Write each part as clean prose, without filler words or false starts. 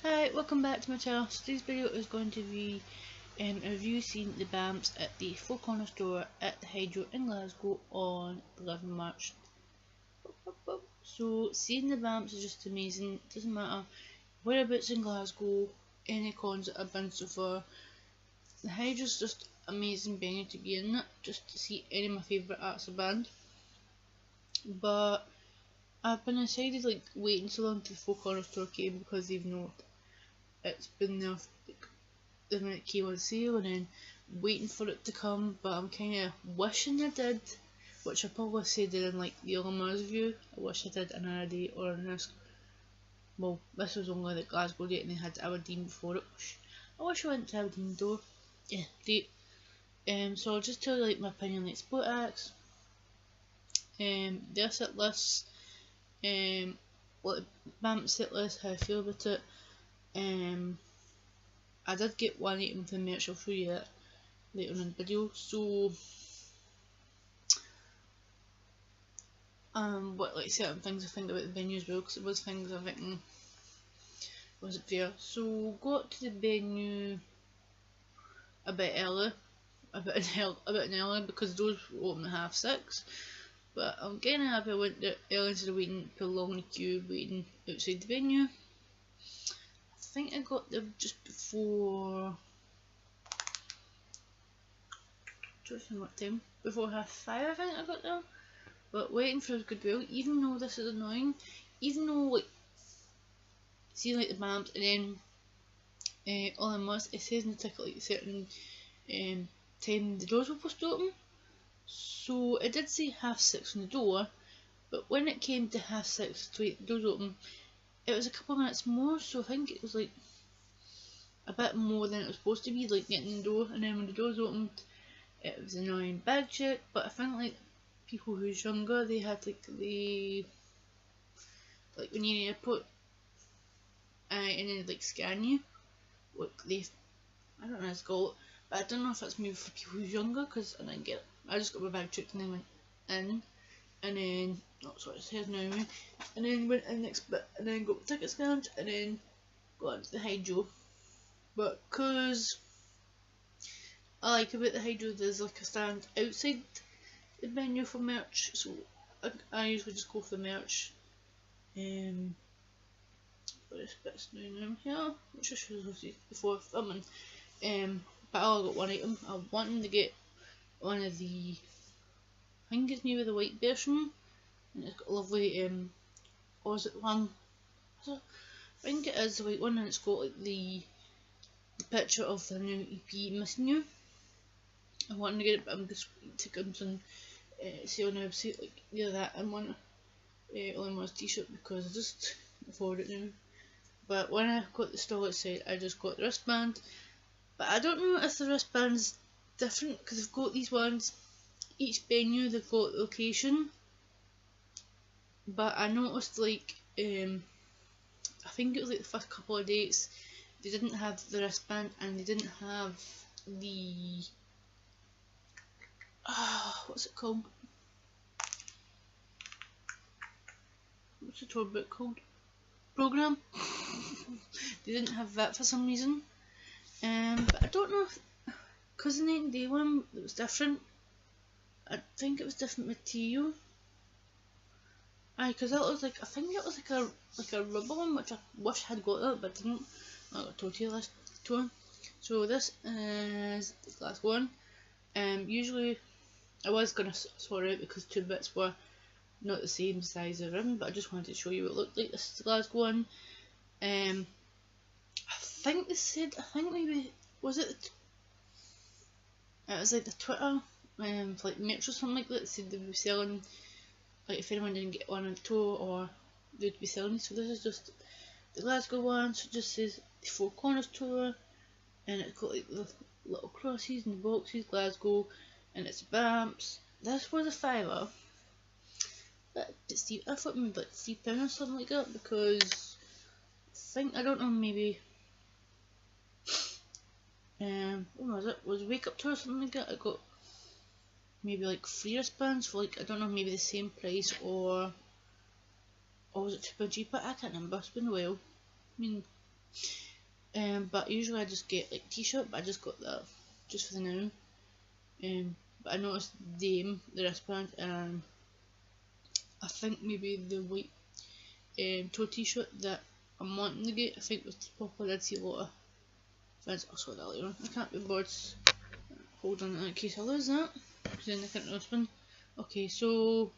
Hi, welcome back to my channel. So today's video is going to be a review seeing the Vamps at the Four Corner store at the Hydro in Glasgow on the 11th of March. So seeing the Vamps is just amazing. Doesn't matter whereabouts in Glasgow, any cons that I've been so far. The Hydro's just amazing venue to be in, just to see any of my favourite acts of band. But I've been decided like waiting so long till the Four Corner store came because they've not. It's been there like, when it came on sale and then waiting for it to come, but I'm kind of wishing I did, which I probably said in like the Mars review. I wish I did an Arady or an Risk. Well, this was only the Glasgow date and they had Aberdeen before it. I wish I went to Aberdeen though. Yeah, great. So I'll just tell you like my opinion on like split acts. Their set lists, what Vamps set list, how I feel about it. I did get one item from the merch, I'll show you that later in the video. So what like certain things I think about the venue as well, because it was things I'm thinking was it fair. So got to the venue a bit early, a bit an early because those were open at 6:30. But I'm kinda happy I went there early instead of waiting for a long queue waiting outside the venue. I think I got there just before, what time? Before 5:30 I think I got there. But waiting for a good while, even though this is annoying, even though like, see like the Vamps and then all I must, it says in the ticket like a certain time the doors were supposed to open. So it did say 6:30 on the door, but when it came to 6:30 to wait the doors open, it was a couple of minutes more, so I think it was like a bit more than it was supposed to be, like getting the door, and then when the doors opened, it was an annoying bag check. But I think like people who's younger, they had like when you're in the airport, and then like scan you, what they, I don't know how it's called, but I don't know if it's maybe for people who's younger, because I didn't get it. I just got my bag checked and then went in, and then, oh sorry, it's here now, and then went in the next bit, and then got the ticket scanned, and then got into the Hydro. But cause I like about the Hydro, there's like a stand outside the venue for merch, so I usually just go for merch. But this bit's down here, which I should have seen before filming. But I only got one item. I'm wanting to get one of the, I think it's maybe the white version, and it's got a lovely or is it one? I think it is the white one, and it's got like the picture of the new EP Missing You. I wanted to get it, but I'm just taking some see on the website like either that and one Mars t-shirt because I just afford it now. But when I got the stall outside, I just got the wristband. But I don't know if the wristband's different because they've got these ones. Each venue they've got the location. But I noticed like I think it was like the first couple of dates they didn't have the wristband and they didn't have the what's it called? What's the tour book called? Program. They didn't have that for some reason. But I don't know if, because the 9-day one it was different. I think it was different material. Because that was like, I think it was like a rubber one, which I wish I had got that, but didn't. I got told you last tour. So this is the last one. Usually I was gonna sort it out because two bits were not the same size of rim, but I just wanted to show you what it looked like. This is the last one. I think they said, I think maybe, was it was like the Twitter, for like merch or something like that, said they would be selling, like if anyone didn't get one on tour, or they'd be selling. So this is just the Glasgow one, so it just says the Four Corners tour, and it's got like the little crosses and the boxes, Glasgow, and it's Vamps. This was a $5, but Steve, I thought maybe like £3 or something like that, because I think, I don't know, maybe what was it? Was Wake Up Tour or something like that? I got maybe like 3 wristbands for like, I don't know, maybe the same price, or was it super cheaper? I can't remember, it's been a while. I mean, But usually I just get like t-shirt, but I just got that just for the now. But I noticed the wristband, and I think maybe the white toe t-shirt that I'm wanting to get, I think was popular. I did see a lot of friends. I saw that later on. I can't be bothered. Hold on in case I lose that, because then I can't respond. Okay, so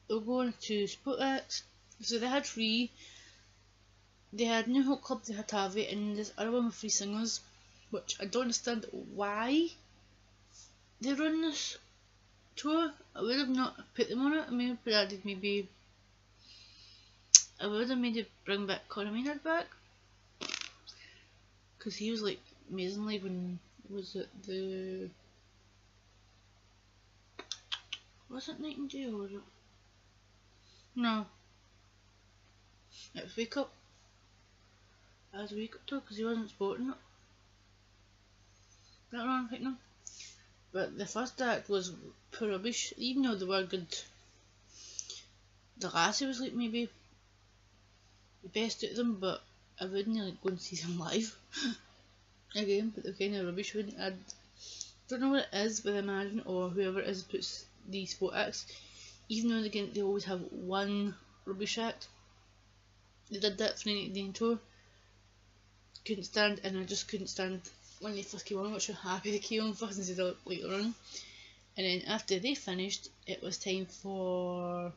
we'll go on to SportX. So they had three. They had New Hope Club, they had Tavi, and this other one with three singers, which I don't understand why they're on this tour. I would have not put them on it. I mean, but I did maybe. I would have made it bring back Conor Maynard back, because he was like amazingly when was it the. Was it Night and Day or was it? No. It was Wake Up. It was Wake Up too, because he wasn't sporting it. That wrong, I think no. But the first act was poor rubbish, even though they were good. The lassie was like maybe the best out of them, but I wouldn't like go and see them live again. But they're kind of rubbish. I don't know what it is with Imagine or whoever it is puts these sport acts. Even though they always have one rubbish act. They did that for the Night tour. Couldn't stand, and I just couldn't stand when they first came on, which I'm happy they came on first instead of later on. And then after they finished, it was time for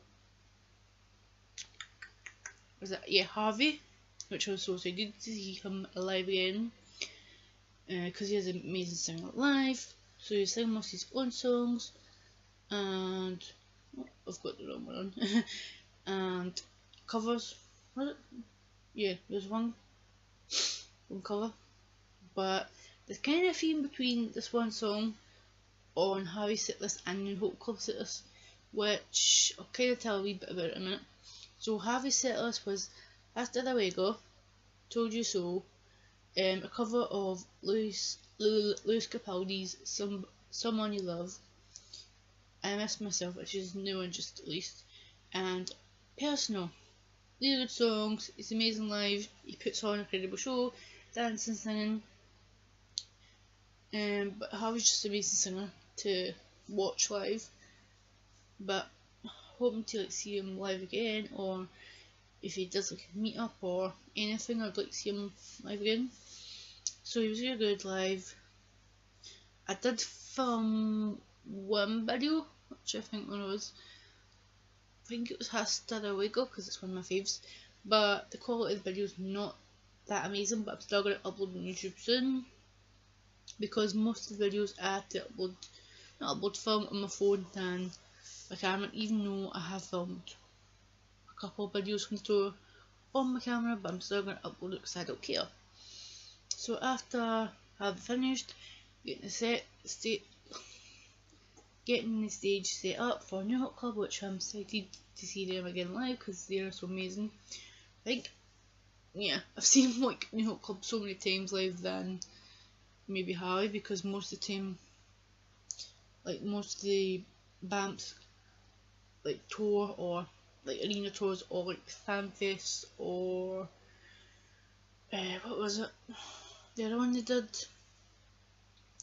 Harvey, which was so good to see him alive again, because he has an amazing singer live. So he sang most of his own songs, and I've got the wrong one on, and covers. Was it? Yeah, there's one cover, but there's kind of a theme between this one song on Harry's setlist and New Hope Club setlist, which I'll kind of tell a wee bit about in a minute. So Harvey's setlist was Hasta Luego, Told You So, a cover of Luis Capaldi's Someone You Love, I Miss Myself, which is new and just released, and Personal. Really good songs, it's amazing live, he puts on an incredible show, dancing, singing, but Harvey's just an amazing singer to watch live. But hoping to like see him live again, or if he does like a meet up or anything, I'd like to see him live again. So he was really good live. I did film one video, which I think it was Hasta Luego, because it's one of my faves, but the quality of the video is not that amazing, but I'm still going to upload on YouTube soon, because most of the videos I have to film on my phone than my camera, even though I have filmed a couple of videos from the tour on my camera, but I'm still going to upload it because I don't care. So after I've finished getting the stage set up for New Hot Club, which I'm excited to see them again live because they're so amazing. I think, yeah, I've seen like New Hot Club so many times live than maybe Harry, because most of the time, like most of the Vamps like tour or like arena tours or like Fanfest or what was it? The other one they did,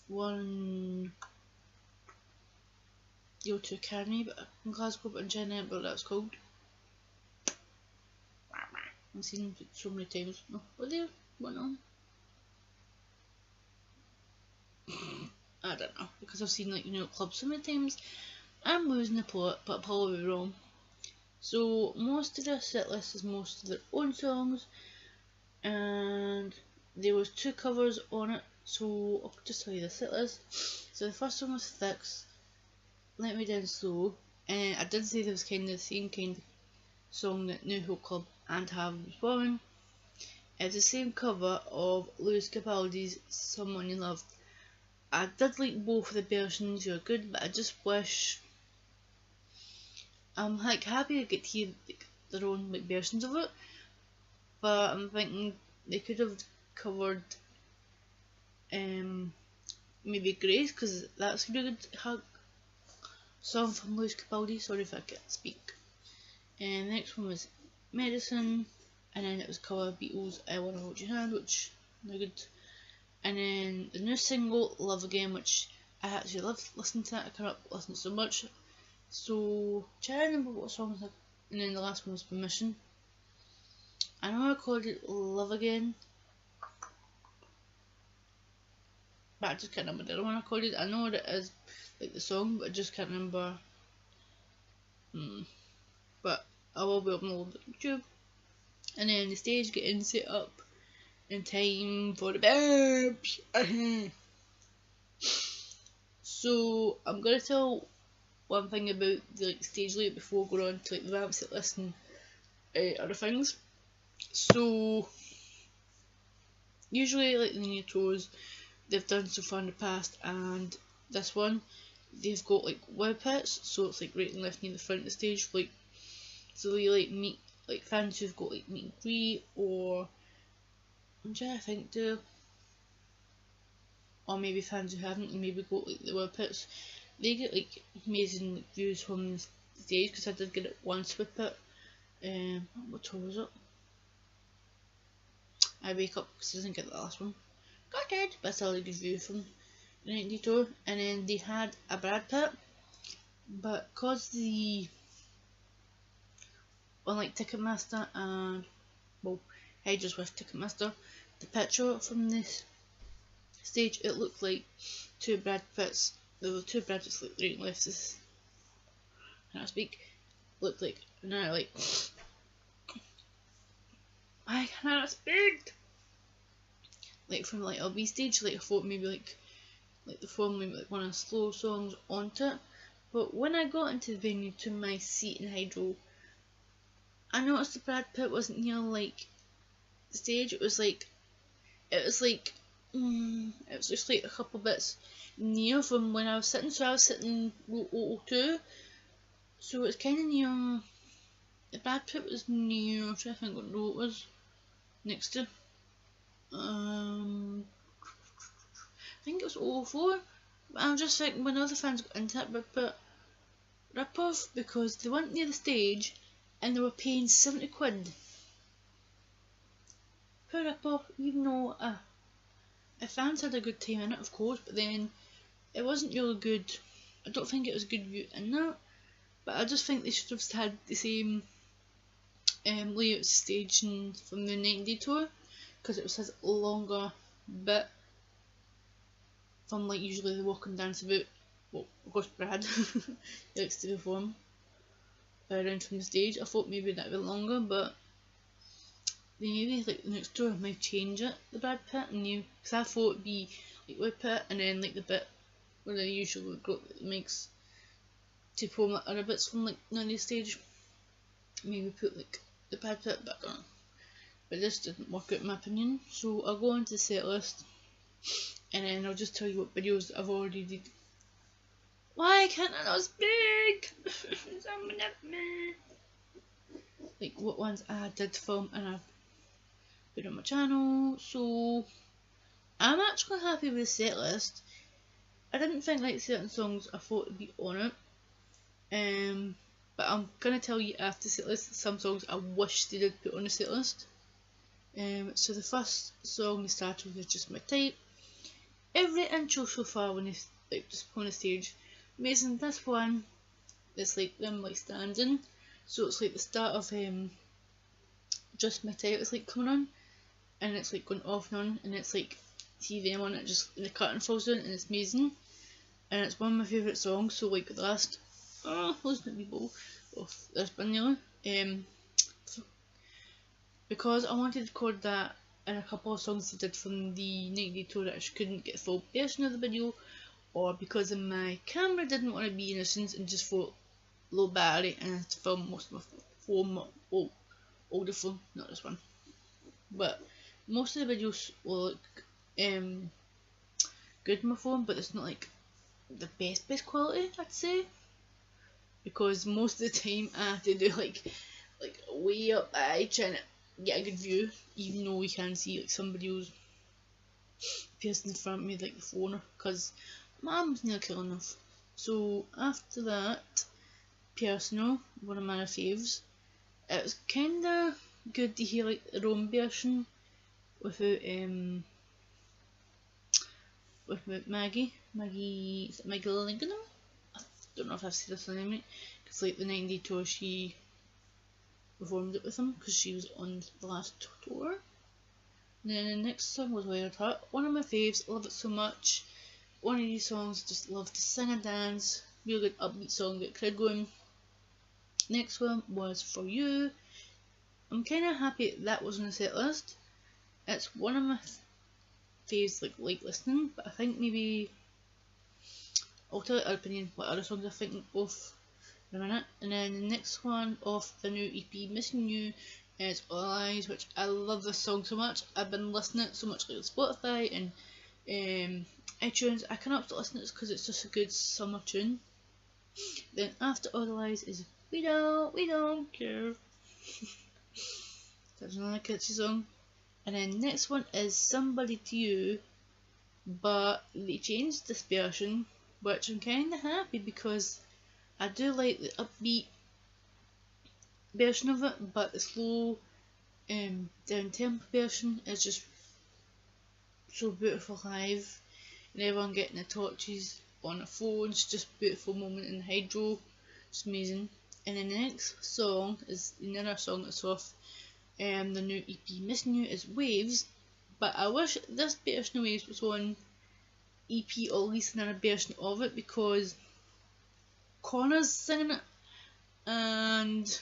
one O2 Academy, but in Glasgow, but in China, but that's called. I've seen it so many times. No, were there one on? I don't know, because I've seen like clubs so many times. I'm losing the plot, but probably wrong. So most of their set list is most of their own songs, and there was 2 covers on it. So I'll just tell you the set list. So the first one was Fix, Let Me Down Slow, and I did say there was kind of the same kind of song that New Hope Club and Harvey was performing. It's the same cover of Luis Capaldi's Someone You Love. I did like both of the versions, they were good, but I just wish I'm like happy to get to hear like, their own like versions of it, but I'm thinking they could have covered maybe Grace, because that's a really good song from Luis Capaldi. Sorry if I can't speak. And the next one was Medicine, and then it was cover Beatles I Wanna Hold Your Hand, which they're good. And then the new single Love Again, which I actually love listening to that. I cannot listen so much. So try to remember what songs I, and then the last one was Permission. I know I called it Love Again, but I just can't remember the other one I called it. I know what it is, like the song, but I just can't remember. But I will be uploading it to YouTube. And then the stage getting set up in time for the Vamps. So I'm gonna tell one thing about the stage layout before going on to the Vamps set list and other things. So usually the new tours they've done so far in the past, and this one they've got web pits, so it's right and left near the front of the stage, so they meet fans who've got meet and greet, or I'm trying to think or maybe fans who haven't and maybe got the web pits. They get amazing views from the stage, because I did get it once with it. What tour was it? I wake up because I didn't get the last one. Got it, but still a good view from the 90 tour. And then they had a Brad pit, but cause unlike Ticketmaster and Hydro's with Ticketmaster, the picture from this stage it looked like two Brad pits. There were two Brad pits right and left. This can I speak? Looked like now I cannot speak. From a B stage, I thought maybe the form maybe one of the slow songs onto it. But when I got into the venue to my seat in Hydro, I noticed the Brad pit wasn't near the stage. It was just a couple bits near from when I was sitting. So I was sitting row 02, so it's kind of near. The Brad pit was near. I'm trying to think what row it was next to. I think it was 04. But I'm just thinking when other fans got into that bit rip off, because they weren't near the stage and they were paying 70 quid. Poor rip off, even though if fans had a good time in it, of course, but then it wasn't really good. I don't think it was a good view in that, but I just think they should have had the same layout staging from the 90 tour, because it was a longer bit from usually the walk and dance about. Well, of course Brad he likes to perform around from the stage. I thought maybe that would be longer, but they maybe the next tour might change it, the Brad pit, and because I thought it'd be web pit and then the bit where they usually got the mics to perform other bits from the stage. Maybe put the Brad pit back on. But this didn't work out in my opinion, so I'll go into the set list and then I'll just tell you what videos I've already did. Why can't I not speak? What ones I did film and I've put on my channel. So I'm actually happy with the set list. I didn't think certain songs I thought would be on it, but I'm gonna tell you after the set list some songs I wish they did put on the set list. So the first song they started with is Just My Type. Every intro so far when they just on the stage, amazing. This one, it's them standing, so it's the start of Just My Type. It's coming on, and it's going off and on, and it's see them on it, just the curtain falls down, and it's amazing. And it's one of my favourite songs. So the last listen to people of this band because I wanted to record that and a couple of songs I did from the 90 tour that I couldn't get a full version of the video, or because my camera didn't want to be in essence and just for low battery, and I had to film most of my phone, older phone, not this one. But most of the videos will look good on my phone, but it's not the best quality, I'd say, because most of the time I have to do way up high trying to get a good view, even though we can see some videos person in front of me the phone, because my arm's nearly killing enough. So after that, Personal, one of my faves. It was kinda good to hear like their own version without with Maggie, is it Maggie Lincoln? I don't know if I've said this name right, because like the 90 tour she performed it with him because she was on the last tour. And then the next song was Wild Heart, one of my faves, love it so much. One of these songs just love to sing and dance, real good upbeat song, get crowd going. Next one was For You. I'm kind of happy that was on the set list. It's one of my faves, like listening, but I think maybe I'll tell you our opinion what other songs I think of in a minute. And then the next one off the new EP, Missing You, is All Eyes, which I love this song so much. I've been listening to it so much like on Spotify and iTunes. I cannot stop listening to it because it's just a good summer tune. Then after All Eyes is We Don't Care. That's another catchy song. And then next one is Somebody to You, but they changed this version, which I'm kind of happy because I do like the upbeat version of it, but the slow down tempo version is just so beautiful live, and everyone getting the torches on their phones, just beautiful moment in Hydro, it's amazing. And then the next song is another song that's off the new EP, Missing You, is Waves, but I wish this version of Waves was on EP or at least another version of it because Connor's singing it, and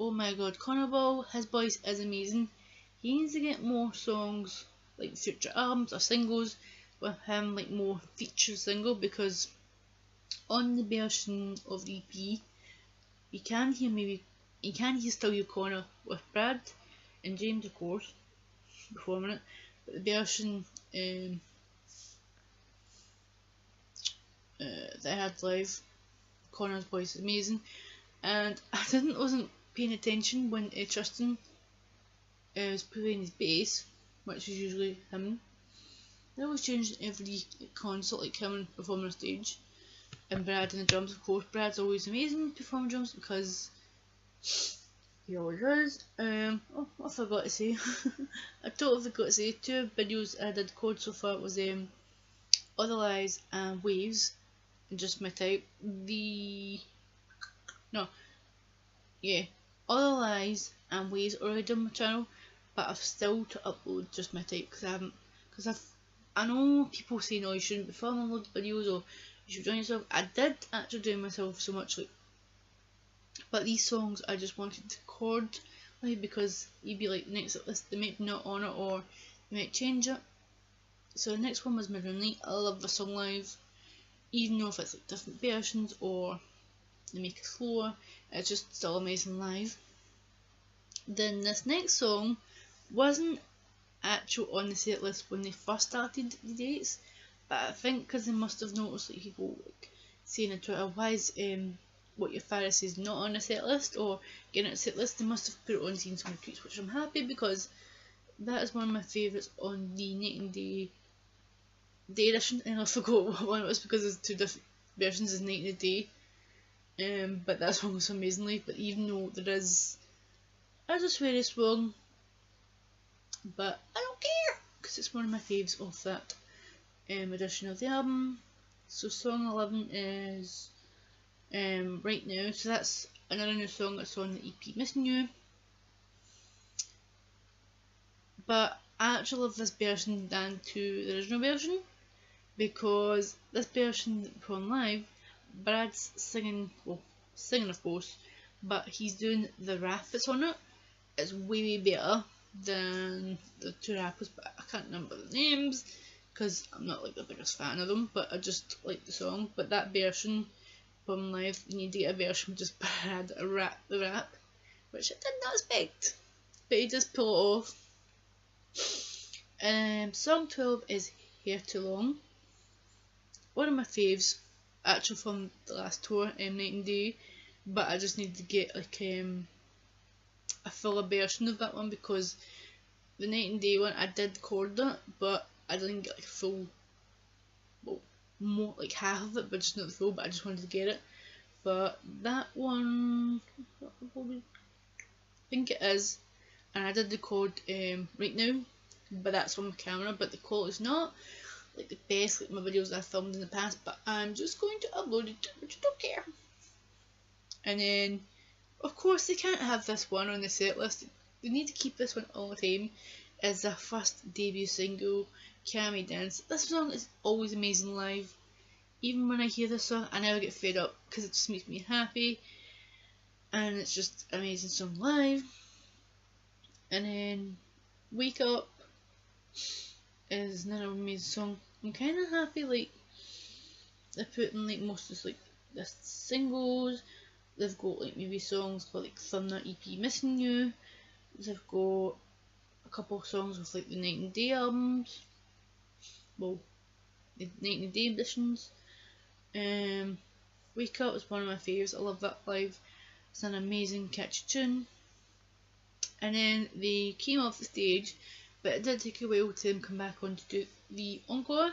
oh my god, Connor Ball, his voice is amazing. He needs to get more songs like future albums or singles with him, like more feature single, because on the version of the EP you can still hear Connor with Brad and James of course performing it, but the version that I had live, Connor's voice is amazing. And I wasn't paying attention when Tristan was playing his bass, which is usually him. They always change every concert, like him performing on stage, and Brad and the drums. Of course, Brad's always amazing performing drums because he always is. Oh, I forgot to say. I totally forgot to say. 2 videos I did record so far was Other Lies and Waves, and just my type. Other Lies and Waves already on my channel, but I've still to upload just my type because I know people say no, you shouldn't be filming loads of videos or you should join yourself. I did actually join myself so much, like, but these songs I just wanted to record, like, because you'd be like next at list, they might be not on it or they might change it. So the next one was Moonlight. I love the song live, even though if it's like different versions or they make it slower, it's just still amazing live. Then this next song wasn't actual on the set list when they first started the dates, but I think because they must have noticed like people like saying on Twitter, why is What Your Father Says not on the set list or getting it on the set list, they must have put it on Seen Some Tweets, which I'm happy because that is one of my favourites on the Night and Day edition, and I forgot what one it was because there's 2 different versions of Night and Day. But that song was amazingly, but even though I just swear it's wrong, but I don't care because it's one of my faves of that edition of the album. So song 11 is Right Now, so that's another new song that's on the EP, Missing You. But I actually love this version than to the original version because this version that we put on live, Brad's singing, well, singing of course, but he's doing the rap that's on it. It's way better than the 2 rappers, but I can't remember the names because I'm not like the biggest fan of them, but I just like the song. But that version from live, you need to get a version with just Brad the rap, which I did not expect, but he does pull it off. Song 12 is Hair Too Long, one of my faves actually from the last tour, Night and Day, but I just need to get like a fuller version of that one because the Night and Day one I did record it, but I didn't get like full, well, more like half of it, but just not the full, but I just wanted to get it. But that one, think it is, and I did record right now, but that's on my camera, but the quality's not like the best like my videos I filmed in the past, but I'm just going to upload it, which I don't care. And then of course they can't have this one on the set list, they need to keep this one all the time, is their first debut single, Can We Dance. This song is always amazing live. Even when I hear this song I never get fed up because it just makes me happy, and it's just an amazing song live. And then Wake Up is another amazing song. I'm kind of happy like they're putting like most of like the singles. They've got like maybe songs for like from that EP Missing You. They've got a couple of songs with like the Night and Day albums. Well, the Night and Day editions. Wake Up is one of my favourites. I love that live. It's an amazing catchy tune. And then they came off the stage, but it did take a while to them come back on to do the encore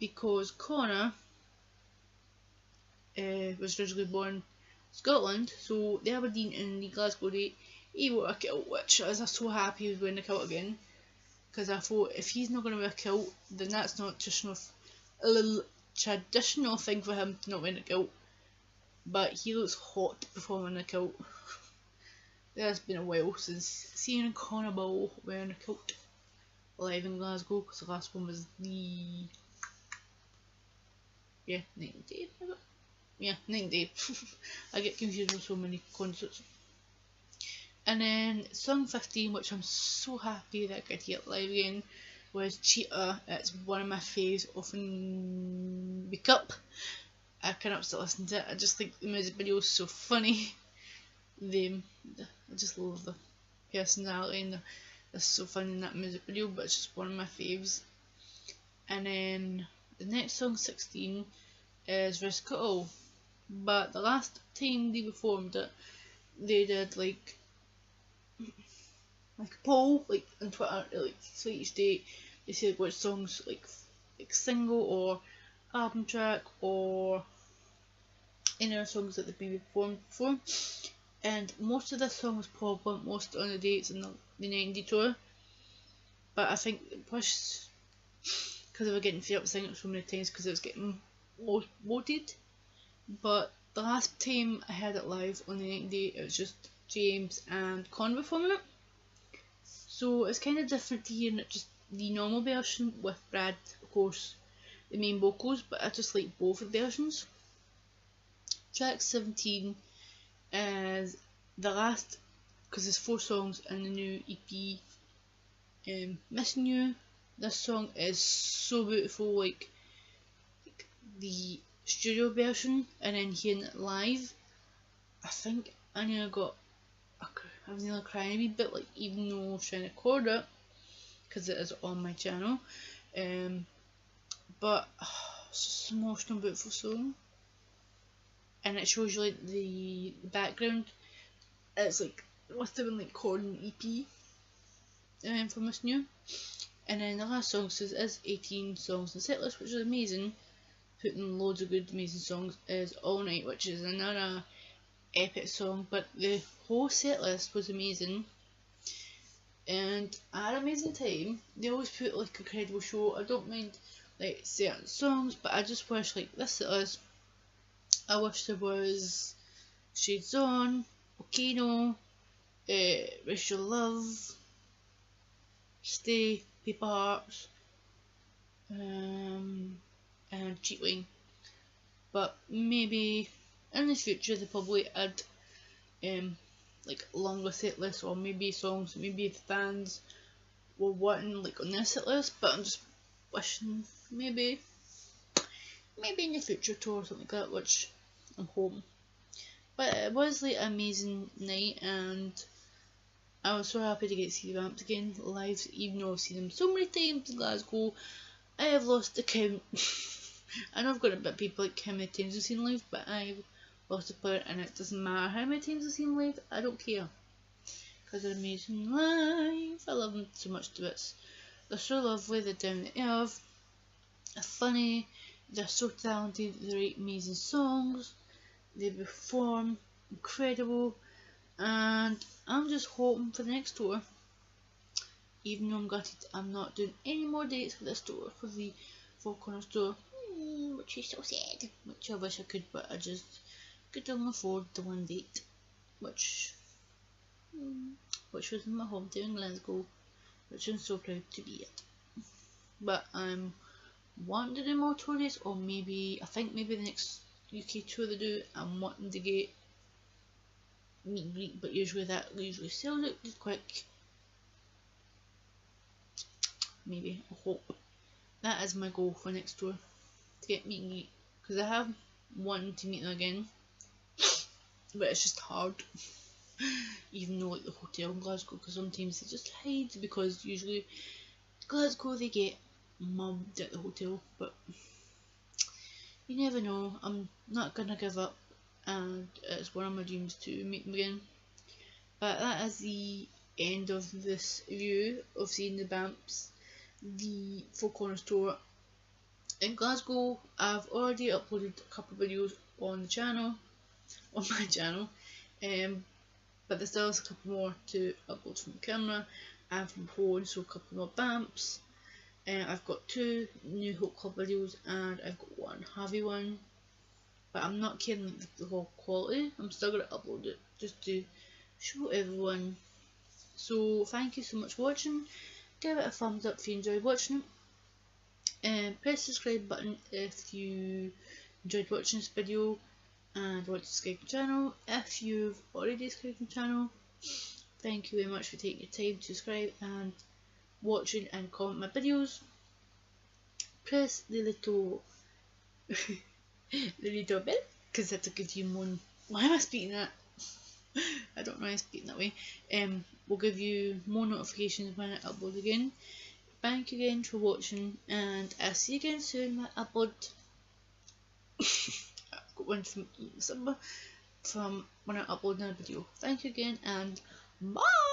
because Connor was originally born in Scotland, so the Aberdeen and the Glasgow date he wore a kilt, which I was so happy he was wearing a kilt again, because I thought if he's not going to wear a kilt then that's not a little traditional thing for him to not wear a kilt, but he looks hot performing a kilt. It's been a while since seeing Connor Ball wearing a kilt live in Glasgow, because the last one was the Night and Day. Night and Day. I get confused with so many concerts. And then song 15, which I'm so happy that I could hear it live again, was Cheetah. It's one of my faves. Often Wake Up. I cannot stop listening to it. I just think the music video is so funny. I just love the personality, and it's so funny in that music video, but it's just one of my faves. And then the next song, 16, is Risk It All, but the last time they performed it they did like a poll like on Twitter, like so each day they say which songs like single or album track or any other songs that they've been performed before. And most of this song was popular most on the dates in the 90 tour, but I think it pushed because they were getting fed up singing it so many times because it was getting voted. But the last time I heard it live on the 90, it was just James and Con performing it, so it's kind of different to hearing it just the normal version with Brad, of course, the main vocals, but I just like both versions. Track 17 is the last, because there's 4 songs in the new EP, Missing You. This song is so beautiful, like the studio version, and then hearing it live, I think I nearly crying a wee bit, like even though I was trying to record it, because it is on my channel, but it's just an emotional, beautiful song. And it shows you like the background. It's like it must have been like recording EP for Miss New. And then the last song is 18 songs in the setlist, which is amazing. Putting loads of good amazing songs, is All Night, which is another epic song. But the whole setlist was amazing, and I had an amazing time. They always put like a incredible show. I don't mind like certain songs, but I just wish like this setlist, I wish there was Shades On, Volcano, Wish Your Love, Stay, Paper Hearts, and Cheat Wing. But maybe in the future they probably add like longer set lists, or maybe songs maybe the fans were wanting like on their set list, but I'm just wishing maybe in the future tour or something like that, which I'm hoping. But it was like an amazing night, and I was so happy to get to see the Vamps again live, even though I've seen them so many times in Glasgow. I have lost the count. I know I've got a bit of people like how many times I've seen live, but I've lost the count, and it doesn't matter how many times I've seen live, I don't care, because they're amazing live. I love them so much to bits. They're so lovely, they're down to earth, they're funny, they're so talented, they write amazing songs, they perform incredible, and I'm just hoping for the next tour. Even though I'm gutted, I'm not doing any more dates for this tour, for the Four Corners tour, which is so sad. Which I wish I could, but I just could only afford the one date, which was in my hometown, Glasgow, which I'm so proud to be at. But I'm wanting to do more tour dates, or maybe I think maybe the next UK tour they do, I'm wanting to get meet and greet, but usually sells out just quick. Maybe, I hope. That is my goal for next tour, to get meet and greet, because I have wanted to meet them again, but it's just hard. Even though like the hotel in Glasgow, because sometimes they just hide, because usually Glasgow they get mugged at the hotel, but you never know. I'm not gonna give up, and it's one of my dreams to meet them again. But that is the end of this review of seeing the Vamps, the Four Corners tour in Glasgow. I've already uploaded a couple of videos on the channel, on my channel, but there's still a couple more to upload from the camera and from phone, so a couple more Vamps. I've got 2 new Hope Club videos and I've got 1 heavy one, but I'm not kidding the whole quality. I'm still going to upload it just to show everyone. So thank you so much for watching. Give it a thumbs up if you enjoyed watching it, and press the subscribe button if you enjoyed watching this video and want to subscribe to the channel. If you've already subscribed to the channel, thank you very much for taking your time to subscribe and watching and comment my videos. Press the little bell, because that's a good you more. Why am I speaking that? I don't know why I'm speaking that way. Will give you more notifications when I upload again. Thank you again for watching, and I'll see you again soon when I upload. I've got one from December from when I upload another video. Thank you again, and bye.